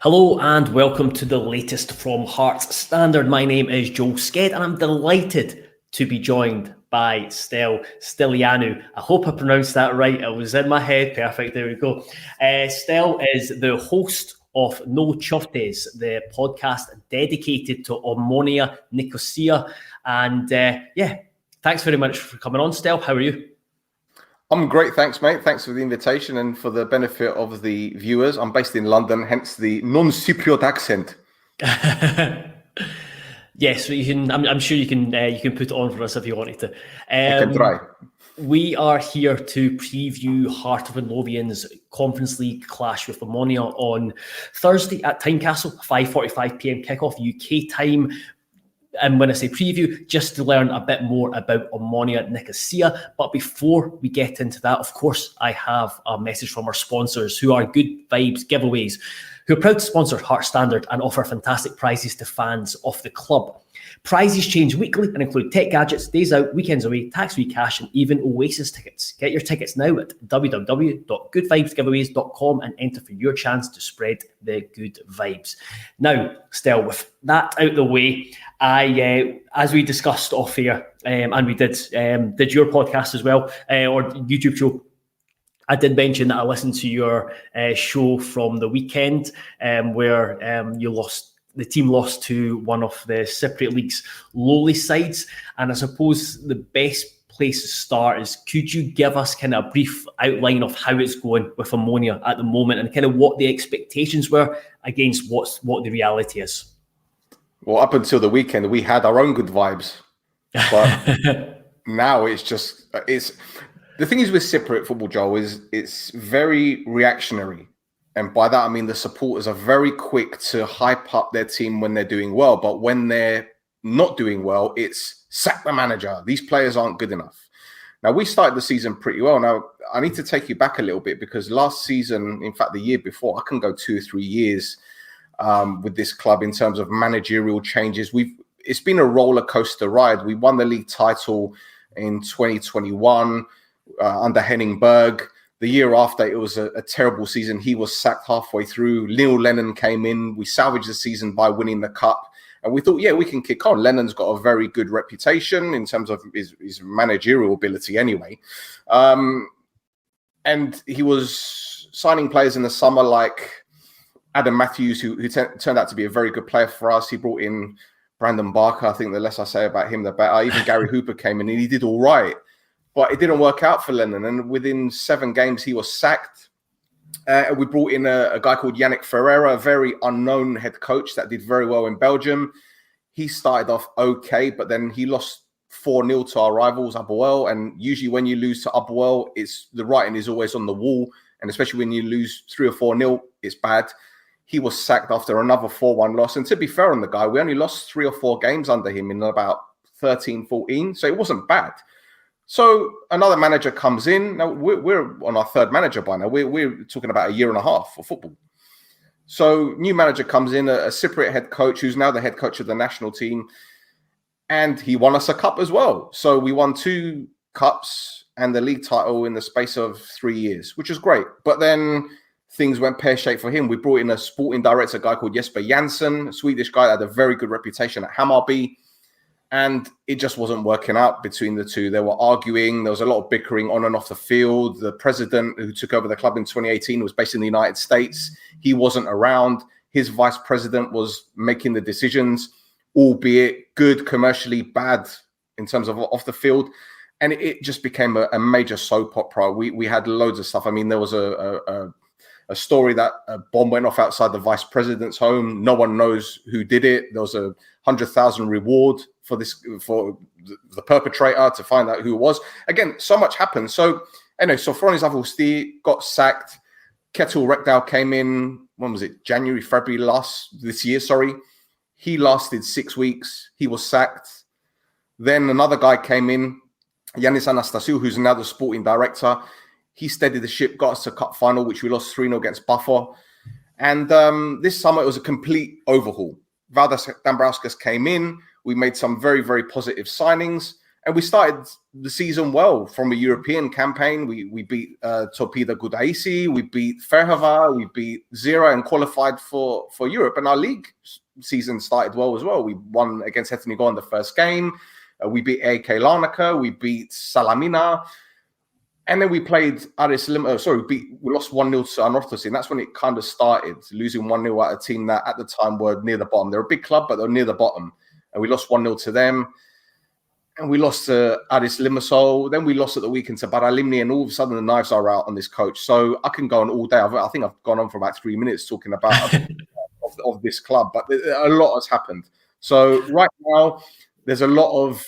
Hello and welcome to the latest from Hearts Standard. My name is Joel Sked and I'm delighted to be joined by Stel Stylianou. I hope I pronounced that right. It was in my head. Perfect. There we go. Stel is the host of No Choftes, the podcast dedicated to Omonia Nicosia. And thanks very much for coming on, Stel. How are you? I'm great, thanks, mate. Thanks for the invitation and for the benefit of the viewers. I'm based in London, hence the non-Cypriot accent. Yes, you can. I'm sure you can put it on for us if you wanted to. I can try. We are here to preview Heart of Midlothian's Conference League clash with Omonia on Thursday at Tynecastle, 5:45 p.m. kickoff UK time. And when I say preview, just to learn a bit more about Omonia Nicosia. But before we get into that, of course, I have a message from our sponsors who are Good Vibes Giveaways, who are proud to sponsor Heart Standard and offer fantastic prizes to fans of the club. Prizes change weekly and include tech gadgets, days out, weekends away, tax-free cash, and even OASIS tickets. Get your tickets now at www.goodvibesgiveaways.com and enter for your chance to spread the good vibes. Now, Stel, with that out the way, I, as we discussed off air, and we did your podcast as well, or YouTube show, I did mention that I listened to your show from the weekend, where the team lost to one of the Cypriot League's lowly sides. And I suppose the best place to start is, could you give us kind of a brief outline of how it's going with Omonia at the moment and kind of what the expectations were against what the reality is? Well, up until the weekend, we had our own good vibes. But now the thing is with Cypriot football, Joel, is it's very reactionary. And by that, I mean the supporters are very quick to hype up their team when they're doing well. But when they're not doing well, it's sack the manager. These players aren't good enough. Now, we started the season pretty well. Now, I need to take you back a little bit because last season, in fact, the year before, I can go 2 or 3 years with this club in terms of managerial changes. It's been a roller coaster ride. We won the league title in 2021 under Henning Berg. The year after, it was a terrible season. He was sacked halfway through. Neil Lennon came in. We salvaged the season by winning the cup. And we thought, yeah, we can kick on. Lennon's got a very good reputation in terms of his managerial ability anyway. And he was signing players in the summer like Adam Matthews, who turned out to be a very good player for us. He brought in Brandon Barker. I think the less I say about him, the better. Even Gary Hooper came in and he did all right. But it didn't work out for Lennon. And within 7 games, he was sacked. We brought in a guy called Yannick Ferreira, a very unknown head coach that did very well in Belgium. He started off okay, but then he lost 4-0 to our rivals, Apoel. And usually when you lose to Apoel, the writing is always on the wall. And especially when you lose 3 or 4-0, it's bad. He was sacked after another 4-1 loss. And to be fair on the guy, we only lost 3 or 4 games under him in about 13, 14. So it wasn't bad. So another manager comes in. Now we're on our 3rd manager by now. We're talking about 1.5 years for football. So new manager comes in, a Cypriot head coach who's now the head coach of the national team. And he won us a cup as well. So we won 2 cups and the league title in the space of 3 years, which is great. But then things went pear-shaped for him. We brought in a sporting director, a guy called Jesper Jansson, a Swedish guy that had a very good reputation at Hammarby. And it just wasn't working out between the two. They were arguing. There was a lot of bickering on and off the field. The president who took over the club in 2018 was based in the United States. He wasn't around. His vice president was making the decisions, albeit good commercially, bad in terms of off the field. And it just became a major soap opera. We had loads of stuff. I mean, there was a story that a bomb went off outside the vice president's home. No one knows who did it. There was a 100,000 reward for the perpetrator to find out who it was. Again, so much happened. So anyway, so Fronis Avelsti got sacked. Ketil Rekdal came in, when was it? February this year. He lasted 6 weeks. He was sacked. Then another guy came in, Yanis Anastasiou, who's now the sporting director. He steadied the ship, got us to cup final, which we lost 3-0 against Buffer. And this summer, it was a complete overhaul. Valdas Dambrauskas came in. We made some very, very positive signings. And we started the season well from a European campaign. We beat Torpedo Gudaici, we beat Ferhava, we beat Zira and qualified for Europe. And our league season started well as well. We won against Hetanigo in the first game. We beat AK Larnaca, we beat Salamina. And then we played Aris Lima. We lost 1-0 to Anorthos, and that's when it kind of started, losing 1-0 at a team that at the time were near the bottom. They're a big club, but they're near the bottom. And we lost 1-0 to them. And we lost to Aris Limassol. Then we lost at the weekend to Baralimni, and all of a sudden the knives are out on this coach. So I can go on all day. I think I've gone on for about 3 minutes talking about of this club, but a lot has happened. So right now, there's a lot of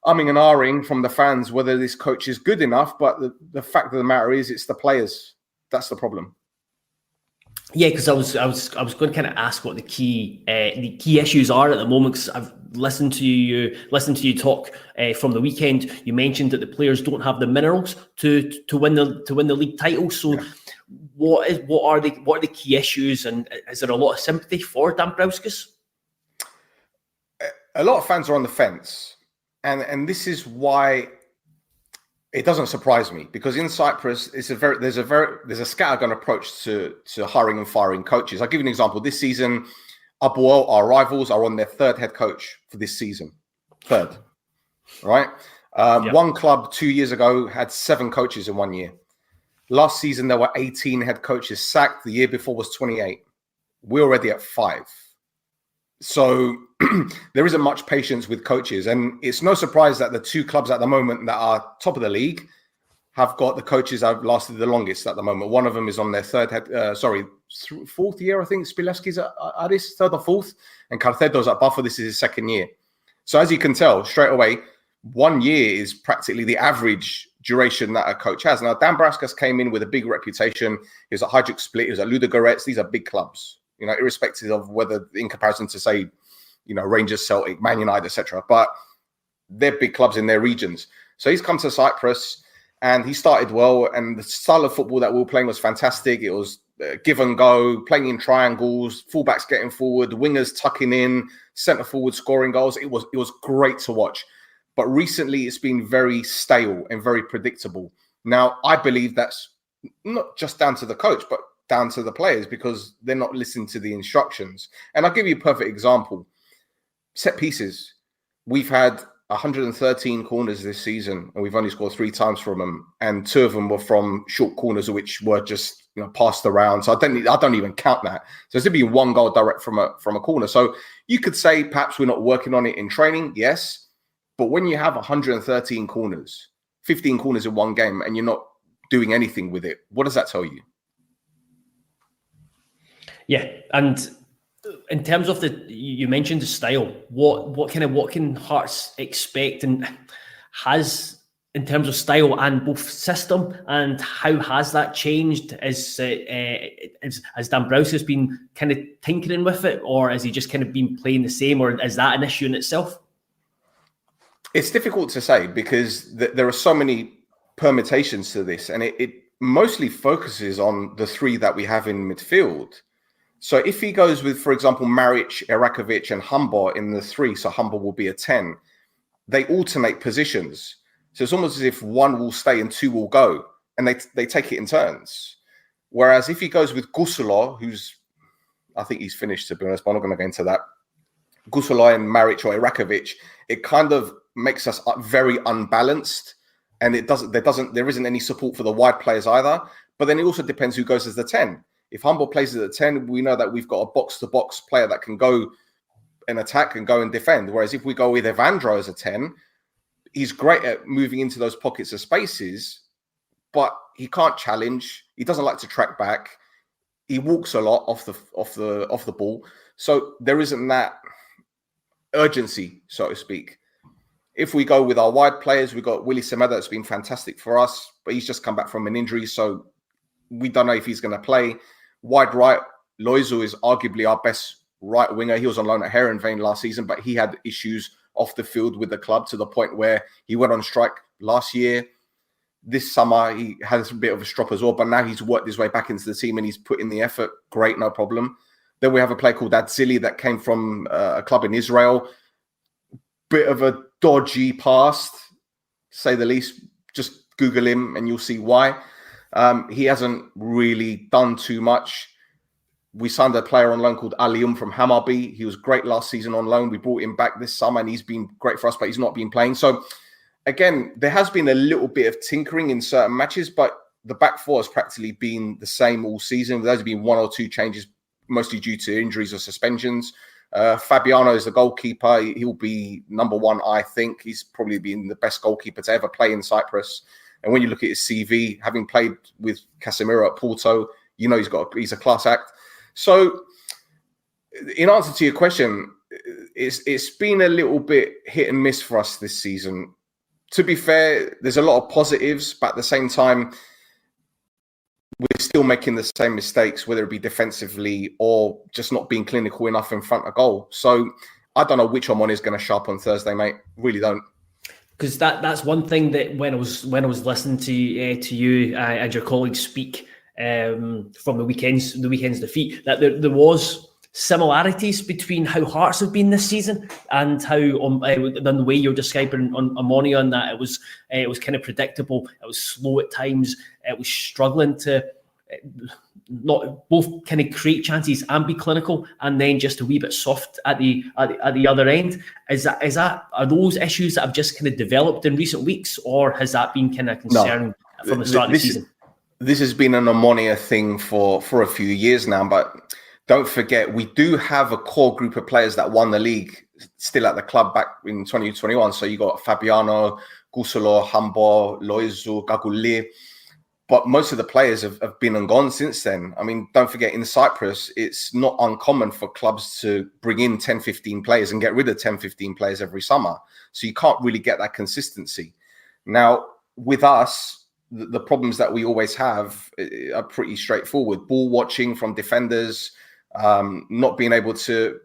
umming and ahhing from the fans whether this coach is good enough, but the fact of the matter is it's the players. That's the problem. Yeah, because I was going to kind of ask what the key issues are at the moment. Because I've listened to you talk from the weekend. You mentioned that the players don't have the minerals to win the league title. So, yeah. What are the key issues, and is there a lot of sympathy for Dambrauskas? A lot of fans are on the fence, and this is why. It doesn't surprise me, because in Cyprus, there's a scattergun approach to hiring and firing coaches. I'll give you an example. This season, Abuel, our rivals, are on their third head coach for this season. Third, right? One club 2 years ago had 7 coaches in 1 year. Last season, there were 18 head coaches sacked. The year before was 28. We're already at 5. So there isn't much patience with coaches. And it's no surprise that the 2 clubs at the moment that are top of the league have got the coaches that have lasted the longest at the moment. One of them is on their fourth year, I think. Spilevski's at Aris, 3rd or 4th. And Carcedo's at Buffer. This is his 2nd year. So as you can tell, straight away, 1 year is practically the average duration that a coach has. Now, Dambrauskas came in with a big reputation. He was at Hajduk Split. He was at Ludogorets. These are big clubs. You know, irrespective of whether, in comparison to, say, you know, Rangers, Celtic, Man United, etc. But they're big clubs in their regions. So he's come to Cyprus and he started well. And the style of football that we were playing was fantastic. It was give and go, playing in triangles, fullbacks getting forward, wingers tucking in, centre forward scoring goals. It was great to watch. But recently it's been very stale and very predictable. Now, I believe that's not just down to the coach, but down to the players, because they're not listening to the instructions. And I'll give you a perfect example. Set pieces. We've had 113 corners this season, and we've only scored 3 times from them. And 2 of them were from short corners, which were just, you know, passed around. So I don't even count that. So there's going to be 1 goal direct from a corner. So you could say perhaps we're not working on it in training. Yes. But when you have 113 corners, 15 corners in 1 game, and you're not doing anything with it, what does that tell you? Yeah, and in terms of you mentioned the style. What can Hearts expect, and has, in terms of style and both system, and how has that changed? As Dambrauskas been kind of tinkering with it, or has he just kind of been playing the same, or is that an issue in itself? It's difficult to say, because there are so many permutations to this, and it mostly focuses on the 3 that we have in midfield. So if he goes with, for example, Maric, Erakovic, and Humber in the 3, so Humber will be a 10, they alternate positions. So it's almost as if 1 will stay and 2 will go, and they take it in turns. Whereas if he goes with Gusula, I think he's finished, to be honest, but I'm not going to go into that. Gusula and Maric or Erakovic, it kind of makes us very unbalanced, and there isn't any support for the wide players either. But then it also depends who goes as the 10. If Humble plays as a 10, we know that we've got a box-to-box player that can go and attack and go and defend. Whereas if we go with Evandro as a 10, he's great at moving into those pockets of spaces, but he can't challenge. He doesn't like to track back. He walks a lot off the ball. So there isn't that urgency, so to speak. If we go with our wide players, we've got Willy Semeda that's been fantastic for us, but he's just come back from an injury, so we don't know if he's going to play. Wide right, Loizu is arguably our best right winger. He was on loan at Heerenveen last season, but he had issues off the field with the club to the point where he went on strike last year. This summer, he had a bit of a strop as well, but now he's worked his way back into the team and he's put in the effort. Great, no problem. Then we have a player called Adzili that came from a club in Israel. Bit of a dodgy past, say the least. Just Google him and you'll see why. He hasn't really done too much. We signed a player on loan called Alium from Hammarby. He was great last season on loan. We brought him back this summer and he's been great for us, but he's not been playing. So again, there has been a little bit of tinkering in certain matches, but the back four has practically been the same all season. There's been one or two changes, mostly due to injuries or suspensions. Fabiano is the goalkeeper. He'll be number one, I think. He's probably been the best goalkeeper to ever play in Cyprus. And when you look at his CV, having played with Casemiro at Porto, you know he's a class act. So in answer to your question, it's been a little bit hit and miss for us this season. To be fair, there's a lot of positives, but at the same time, we're still making the same mistakes, whether it be defensively or just not being clinical enough in front of goal. So I don't know which Omonia is going to show up on Thursday, mate. Really don't. Because that's one thing that when I was listening to you and your colleagues speak from the weekend's defeat, that there was similarities between how Hearts have been this season and how than the way you're describing on Omonia, and that it was kind of predictable. It was slow at times. It was struggling to not both kind of create chances and be clinical, and then just a wee bit soft at the other end. Are those issues that have just kind of developed in recent weeks, or has that been kind of concerning from the start of the season? This has been an Omonia thing for a few years now, but don't forget, we do have a core group of players that won the league still at the club back in 2021. So you got Fabiano, Gusolo, Hambo, Loizu, Gaguli. But most of the players have been and gone since then. I mean, don't forget, in Cyprus, it's not uncommon for clubs to bring in 10, 15 players and get rid of 10, 15 players every summer. So you can't really get that consistency. Now, with us, the problems that we always have are pretty straightforward. Ball watching from defenders, not being able to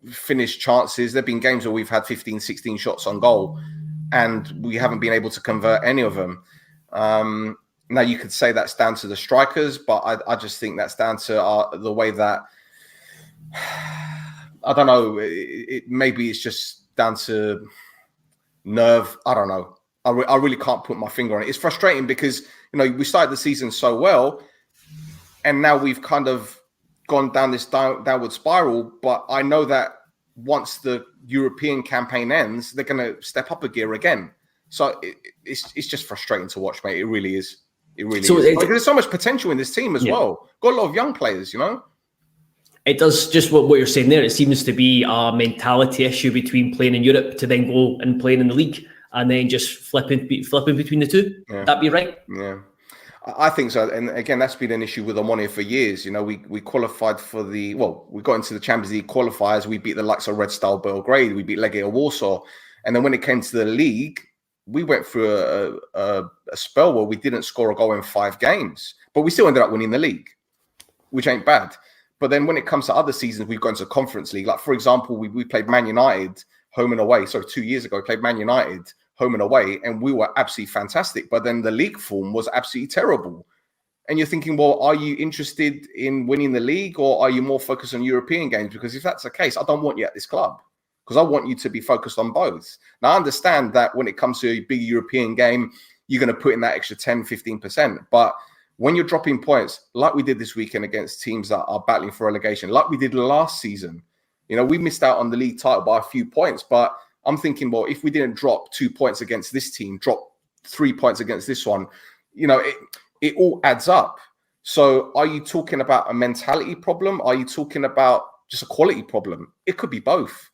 finish chances. There have been games where we've had 15, 16 shots on goal and we haven't been able to convert any of them. Now, you could say that's down to the strikers, but I just think that's down to the way that, I don't know, maybe it's just down to nerve. I don't know. I really can't put my finger on it. It's frustrating because, we started the season so well and now we've kind of gone down this downward spiral. But I know that once the European campaign ends, they're going to step up a gear again. So it's just frustrating to watch, mate. It really is. It really is. There's so much potential in this team as well. Got a lot of young players, It does, just what you're saying there. It seems to be a mentality issue between playing in Europe to then go and playing in the league and then just flipping between the two. Yeah. That'd be right? Yeah. I think so. And again, that's been an issue with Omonia for years. We qualified for we got into the Champions League qualifiers. We beat the likes of Red Star Belgrade. We beat Legia Warsaw. And then when it came to the league, we went through a spell where we didn't score a goal in 5 games, but we still ended up winning the league, which ain't bad. But then when it comes to other seasons, we've gone to Conference League. Like, for example, we played Man United home and away. So 2 years ago, we played Man United home and away, and we were absolutely fantastic. But then the league form was absolutely terrible. And you're thinking, well, are you interested in winning the league, or are you more focused on European games? Because if that's the case, I don't want you at this club, because I want you to be focused on both. Now, I understand that when it comes to a big European game, you're going to put in that extra 10, 15%. But when you're dropping points, like we did this weekend against teams that are battling for relegation, like we did last season, we missed out on the league title by a few points. But I'm thinking, well, if we didn't drop 2 points against this team, drop 3 points against this one, it all adds up. So are you talking about a mentality problem? Are you talking about just a quality problem? It could be both.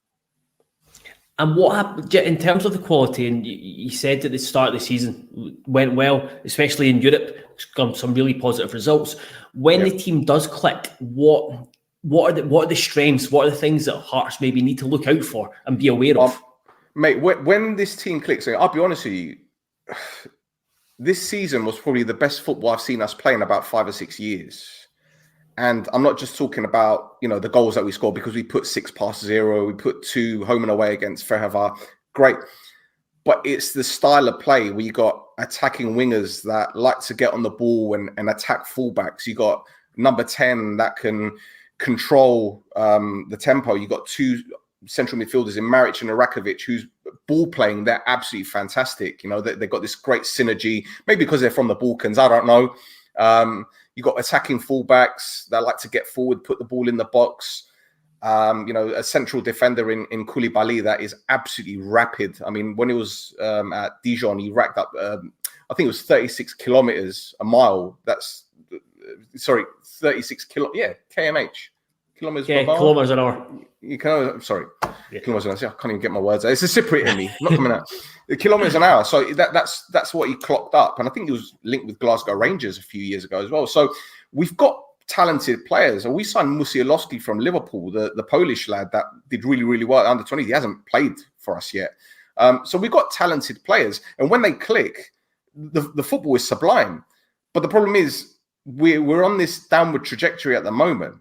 And what happened in terms of the quality? And you said at the start of the season went well, especially in Europe, got some really positive results. When the team does click, what are the strengths? What are the things that Hearts maybe need to look out for and be aware of? Mate, when this team clicks, I'll be honest with you, this season was probably the best football I've seen us play in about 5 or 6 years. And I'm not just talking about, the goals that we scored, because we put 6 past 0. We put 2 home and away against Ferhava. Great. But it's the style of play where you got attacking wingers that like to get on the ball and attack fullbacks. You got number 10 that can control the tempo. You got 2 central midfielders in Maric and Irakovic, who's ball playing, they're absolutely fantastic. You know, they've got this great synergy, maybe because they're from the Balkans, I don't know. You've got attacking fullbacks that like to get forward, put the ball in the box. You know, a central defender in Koulibaly that is absolutely rapid. I mean, when he was at Dijon, he racked up, I think it was 36 kilometers a mile. That's, 36 kmh. Kilometers per mile. Kilometers an hour. You can, kilometers an hour. I can't even get my words out. It's a Cypriot in me, not coming out. Kilometers an hour. So that's what he clocked up. And I think he was linked with Glasgow Rangers a few years ago as well. So we've got talented players. And we signed Musialowski from Liverpool, the Polish lad that did really, really well at under 20. He hasn't played for us yet. So we've got talented players. And when they click, the football is sublime. But the problem is we're on this downward trajectory at the moment.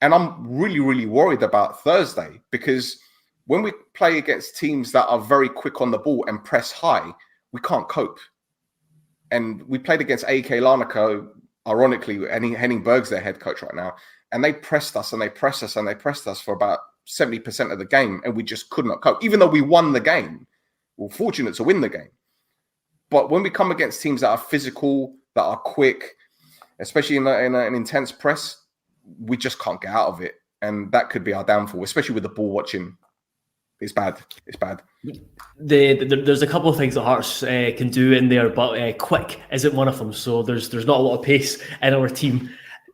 And I'm really, really worried about Thursday, because when we play against teams that are very quick on the ball and press high, we can't cope. And we played against AK Larnaca, ironically, Henning Berg's their head coach right now, and they pressed us and they pressed us and they pressed us for about 70% of the game, and we just could not cope. Even though we won the game, we're fortunate to win the game. But when we come against teams that are physical, that are quick, especially in an intense press, we just can't get out of it. And that could be our downfall, especially with the ball watching. It's bad. It's bad. There's a couple of things that Hearts can do in there, but quick isn't one of them. So there's not a lot of pace in our team.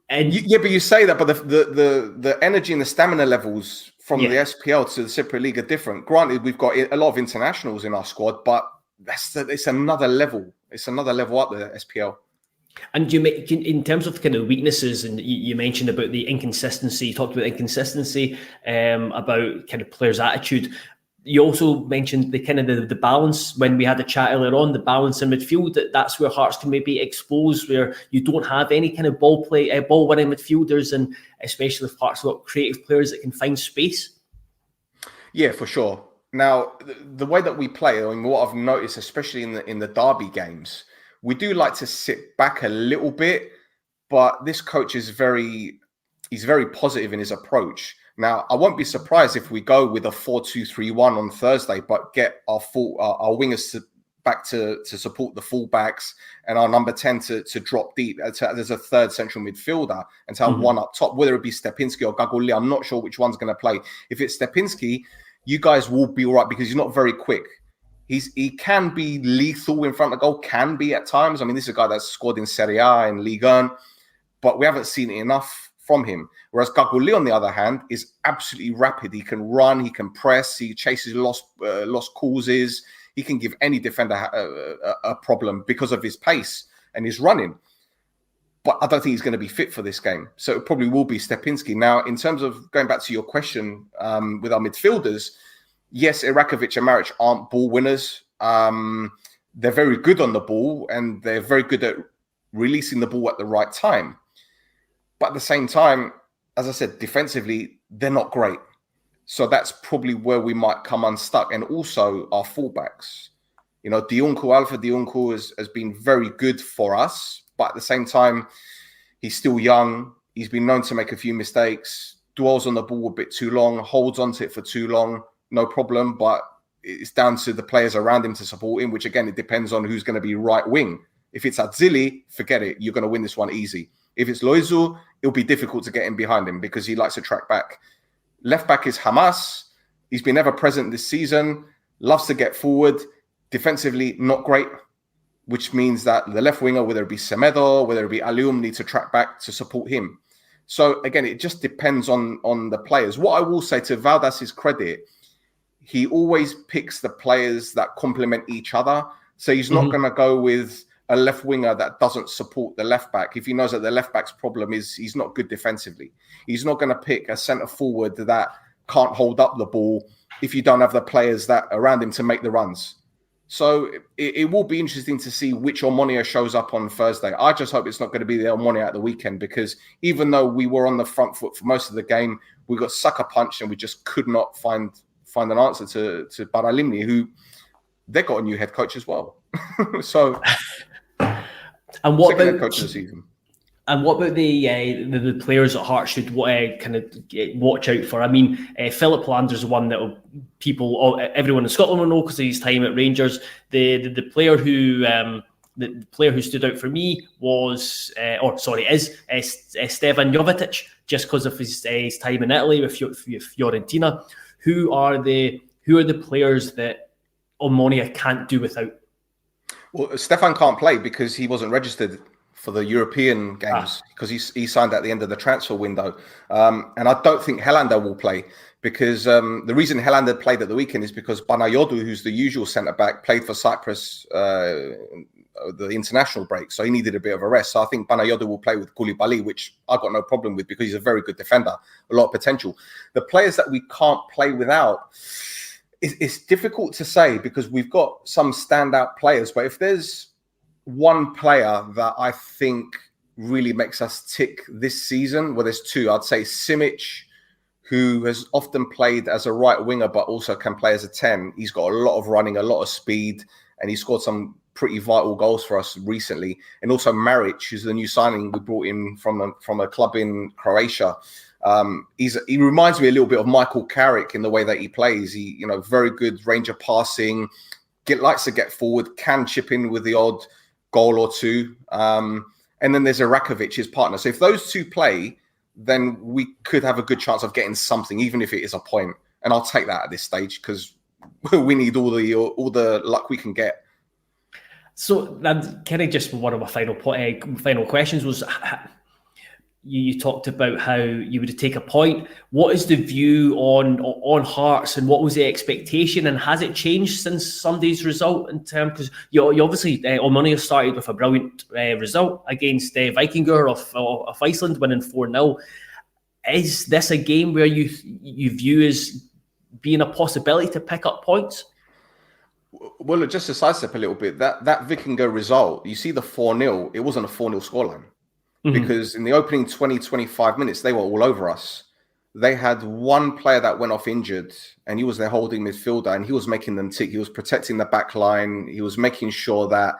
And but you say that, but the energy and the stamina levels from the SPL to the Cypriot League are different. Granted, we've got a lot of internationals in our squad, but it's another level. It's another level up the SPL. And in terms of kind of weaknesses, and you mentioned about the inconsistency, you talked about inconsistency, about kind of players' attitude. You also mentioned the kind of the balance when we had a chat earlier on, the balance in midfield. That's where Hearts can maybe expose, where you don't have any kind of ball winning midfielders, and especially if Hearts have got creative players that can find space. Yeah, for sure. Now, the way that we play, I mean, what I've noticed, especially in the derby games, we do like to sit back a little bit, but this coach is very positive in his approach. Now, I won't be surprised if we go with a 4-2-3-1 on Thursday, but get our wingers back to support the fullbacks and our number 10 to drop deep. There's a third central midfielder and to have one up top, whether it be Stepinski or Gaguli. I'm not sure which one's going to play. If it's Stepinski, you guys will be all right because he's not very quick. He can be lethal in front of goal, can be at times. I mean, this is a guy that's scored in Serie A and Ligue 1, but we haven't seen it enough from him. Whereas Gaguli, on the other hand, is absolutely rapid. He can run, he can press, he chases lost causes. He can give any defender a problem because of his pace and his running. But I don't think he's going to be fit for this game. So it probably will be Stepinski. Now, in terms of going back to your question with our midfielders, yes, Irakovic and Maric aren't ball winners. They're very good on the ball and they're very good at releasing the ball at the right time. But at the same time, as I said, defensively, they're not great. So that's probably where we might come unstuck. And also our fullbacks. You know, Alpha Diuncu has been very good for us. But at the same time, he's still young. He's been known to make a few mistakes, dwells on the ball a bit too long, holds onto it for too long. No problem, but it's down to the players around him to support him, which again, it depends on who's going to be right wing. If it's Atzili, forget it. You're going to win this one easy. If it's Loizu, it'll be difficult to get in behind him because he likes to track back. Left back is Hamas. He's been ever present this season, loves to get forward. Defensively, not great, which means that the left winger, whether it be Semedo, whether it be Alium, needs to track back to support him. So again, it just depends on the players. What I will say to Valdas's credit, he always picks the players that complement each other. So he's not going to go with a left winger that doesn't support the left back if he knows that the left back's problem is he's not good defensively. He's not going to pick a centre forward that can't hold up the ball if you don't have the players that around him to make the runs. So it will be interesting to see which Omonia shows up on Thursday. I just hope it's not going to be the Omonia at the weekend, because even though we were on the front foot for most of the game, we got sucker punched and we just could not find an answer to Baralimni, who they got a new head coach as well. So, and what about head coach of the season? And what about the players at Hearts should kind of watch out for? I mean, Philip Lander's one that everyone in Scotland will know because of his time at Rangers. The player who stood out for me was, is Stevan Jovetic, just because of his time in Italy with Fiorentina. Who are the players that Omonia can't do without? Well, Stefan can't play because he wasn't registered for the European games because he signed at the end of the transfer window. And I don't think Helander will play because the reason Helander played at the weekend is because Banayodu, who's the usual centre-back, played for Cyprus the international break. So he needed a bit of a rest. So I think Banayodu will play with Koulibaly, which I've got no problem with because he's a very good defender, a lot of potential. The players that we can't play without, it's difficult to say because we've got some standout players. But if there's one player that I think really makes us tick this season, well, there's two. I'd say Simic, who has often played as a right winger, but also can play as a 10. He's got a lot of running, a lot of speed, and he scored some pretty vital goals for us recently. And also Maric, who's the new signing we brought in from a club in Croatia. He reminds me a little bit of Michael Carrick in the way that he plays. He, very good range of passing, likes to get forward, can chip in with the odd goal or two. And then there's Irakovic, his partner. So if those two play, then we could have a good chance of getting something, even if it is a point. And I'll take that at this stage because we need all the luck we can get. So that kind of just one of my final questions was, you talked about how you would take a point. What is the view on Hearts, and what was the expectation, and has it changed since Sunday's result in terms? Because you obviously Omonia started with a brilliant result against Vikingur of Iceland, winning 4-0. Is this a game where you view as being a possibility to pick up points? Well, just to sidestep a little bit, that Vikingur result, you see the 4-0, it wasn't a 4-0 scoreline. Because in the opening 20-25 minutes, they were all over us. They had one player that went off injured, and he was their holding midfielder, and he was making them tick. He was protecting the back line. He was making sure that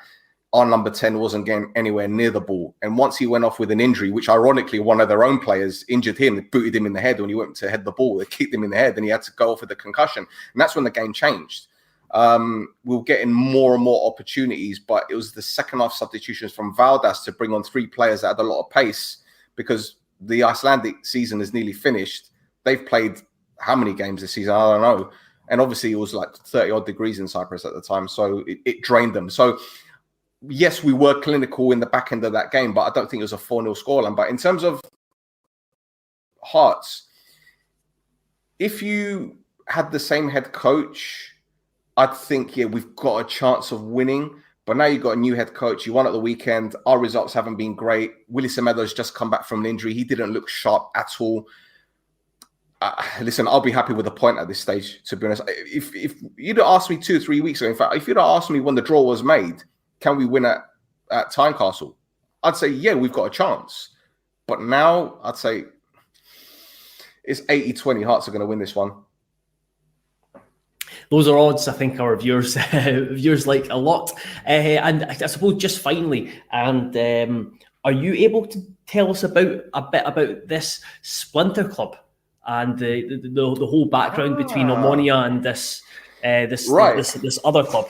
our number 10 wasn't getting anywhere near the ball. And once he went off with an injury, which ironically, one of their own players injured him, they booted him in the head when he went to head the ball. They kicked him in the head, and he had to go off with a concussion. And that's when the game changed. We were getting more and more opportunities, but it was the second half substitutions from Valdas to bring on three players that had a lot of pace because the Icelandic season is nearly finished. They've played how many games this season? I don't know. And obviously it was like 30 odd degrees in Cyprus at the time. So it drained them. So yes, we were clinical in the back end of that game, but I don't think it was a 4-0 scoreline. But in terms of Hearts, if you had the same head coach, I'd think, we've got a chance of winning. But now you've got a new head coach. You won at the weekend. Our results haven't been great. Willy Semedo's just come back from an injury. He didn't look sharp at all. Listen, I'll be happy with a point at this stage, to be honest. If you'd asked me 2 or 3 weeks ago, in fact, if you'd asked me when the draw was made, can we win at Tynecastle? I'd say, yeah, we've got a chance. But now I'd say it's 80-20. Hearts are going to win this one. Those are odds I think our viewers like a lot. And I suppose just finally, and are you able to tell us a bit about this Splinter Club and the whole background between Omonia and this other club?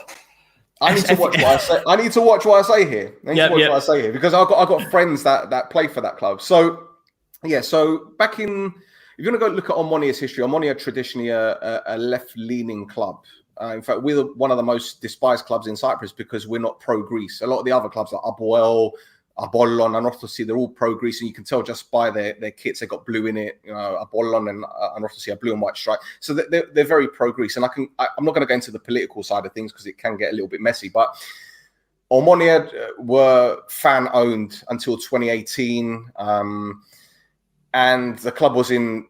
I need to watch what I say. I need to watch what I say here. What I say here because I've got friends that play for that club. So yeah, so back in. If you want to go look at Omonia's history, Omonia traditionally a left-leaning club. In fact, we're one of the most despised clubs in Cyprus because we're not pro-Greece. A lot of the other clubs like Apoel, Apollon, and Anorthosis, they're all pro-Greece, and you can tell just by their kits, they've got blue in it. Apollon and Anorthosis are blue and white stripe. So they're very pro-Greece. And I'm not going to go into the political side of things because it can get a little bit messy. But Omonia were fan-owned until 2018. And the club was in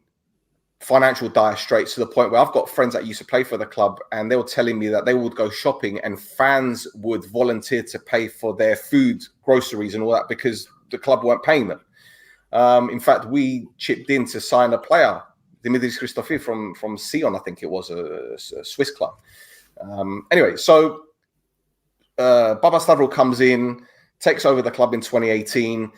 financial dire straits to the point where I've got friends that used to play for the club and they were telling me that they would go shopping and fans would volunteer to pay for their food, groceries and all that because the club weren't paying them. In fact, we chipped in to sign a player, Dimitris Christofi from Sion, I think it was, a Swiss club. Anyway, so Baba Stavro comes in, takes over the club in 2018.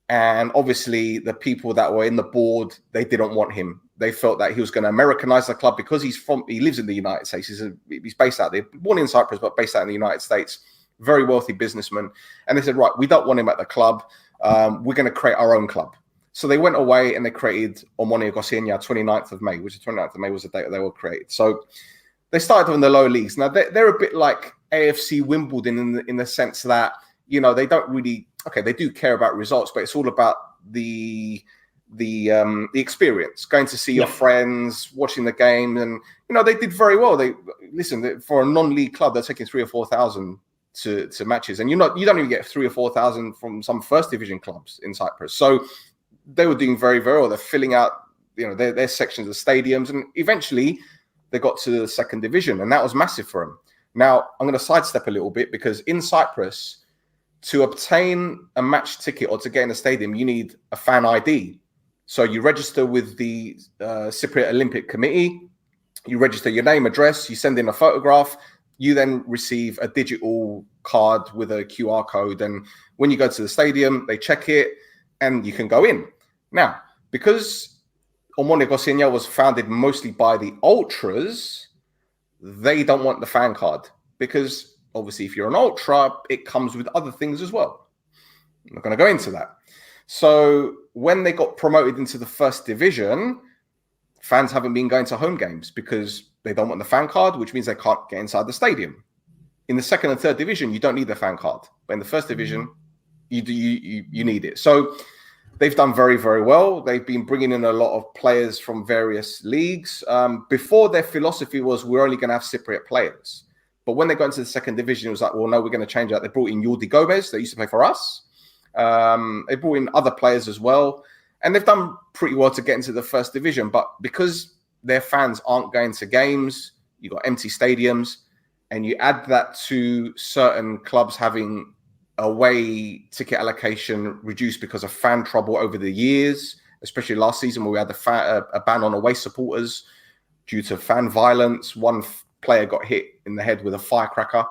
And obviously, the people that were in the board, they didn't want him. They felt that he was going to Americanize the club because he lives in the United States. He's based out there, born in Cyprus, but based out in the United States. Very wealthy businessman. And they said, right, we don't want him at the club. We're going to create our own club. So they went away and they created Omonia Nicosia 29th of May, which the 29th of May was the date that they were created. So they started in the lower leagues. Now, they're a bit like AFC Wimbledon in the sense that, you know, they don't really, okay, they do care about results, but it's all about the experience, going to see your friends, watching the game. And, you know, they did very well. For a non-league club, they're taking 3,000 or 4,000 to matches. And you don't even get 3,000 or 4,000 from some first division clubs in Cyprus. So they were doing very, very well. They're filling out, you know, their sections of stadiums. And eventually they got to the second division, and that was massive for them. Now, I'm going to sidestep a little bit because in Cyprus, to obtain a match ticket or to get in a stadium, you need a fan ID. So you register with the Cypriot Olympic Committee, you register your name, address, you send in a photograph, you then receive a digital card with a QR code. And when you go to the stadium, they check it and you can go in. Now, because Omonia Nicosia was founded mostly by the ultras, they don't want the fan card because obviously, if you're an ultra, it comes with other things as well. I'm not going to go into that. So when they got promoted into the first division, fans haven't been going to home games because they don't want the fan card, which means they can't get inside the stadium. In the second and third division, you don't need the fan card. But in the first division, you need it. So they've done very, very well. They've been bringing in a lot of players from various leagues. Before, their philosophy was we're only going to have Cypriot players. But when they got into the second division, it was like, well, no, we're going to change that. They brought in Jordi Gomez that used to play for us. They brought in other players as well. And they've done pretty well to get into the first division. But because their fans aren't going to games, you've got empty stadiums, and you add that to certain clubs having away ticket allocation reduced because of fan trouble over the years, especially last season where we had a ban on away supporters due to fan violence. One player got hit in the head with a firecracker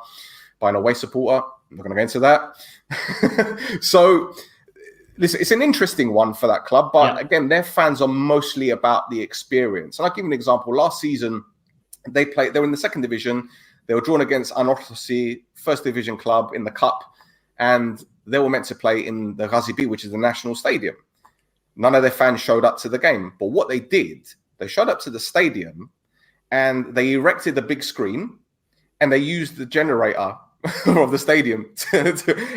by an away supporter. I'm not going to go into that. So, listen, it's an interesting one for that club. But again, their fans are mostly about the experience. And I'll give you an example. Last season, they were in the second division. They were drawn against Anorthosi, first division club in the cup. And they were meant to play in the Ghazi B, which is the national stadium. None of their fans showed up to the game. But what they did, they showed up to the stadium and they erected a big screen and they used the generator of the stadium.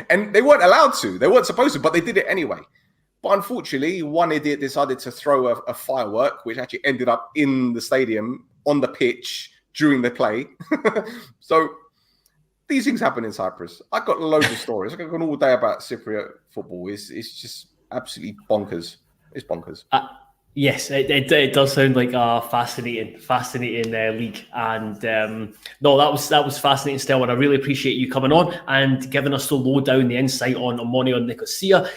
And they weren't allowed to. They weren't supposed to, but they did it anyway. But unfortunately, one idiot decided to throw a firework, which actually ended up in the stadium on the pitch during the play. So these things happen in Cyprus. I've got loads of stories. I could go all day about Cypriot football. It's just absolutely bonkers. It's bonkers. Yes, it does sound like a fascinating league, and no, that was fascinating, Stel, and I really appreciate you coming on and giving us the lowdown, the insight on Omonia Nicosia.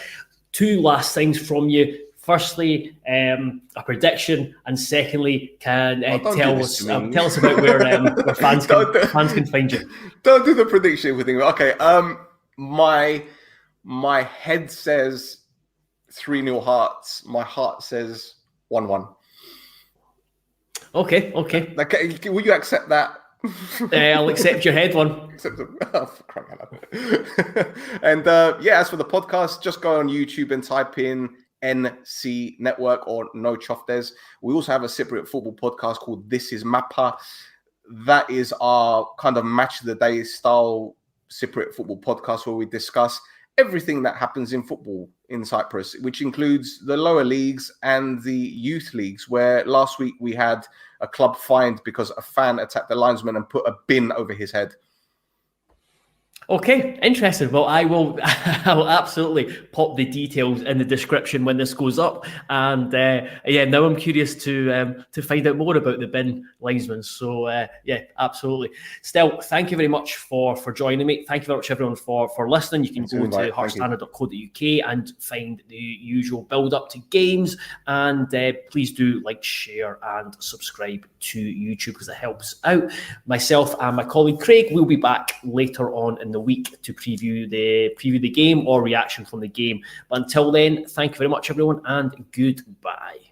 Two last things from you. Firstly, a prediction, and secondly, can tell us about where fans can find you. Don't do the prediction thing. Okay, my head says 3-0 Hearts. My heart says 1-1. Okay. Will you accept that? I'll accept your head one. And as for the podcast, just go on YouTube and type in NC Network or No Choftes. We also have a Cypriot football podcast called This Is Mappa. That is our kind of match of the day style Cypriot football podcast where we discuss everything that happens in football in Cyprus, which includes the lower leagues and the youth leagues, where last week we had a club fined because a fan attacked the linesman and put a bin over his head. Okay, interesting. Well, I will absolutely pop the details in the description when this goes up. And now I'm curious to find out more about the bin linesman. So absolutely. Stel, thank you very much for joining me. Thank you very much, everyone, for listening. You can go to heartstandard.co.uk and find the usual build up to games. And please do like, share, and subscribe to YouTube because it helps out. Myself and my colleague Craig will be back later on in the the week to preview the game or reaction from the game. But until then, thank you very much, everyone, and goodbye.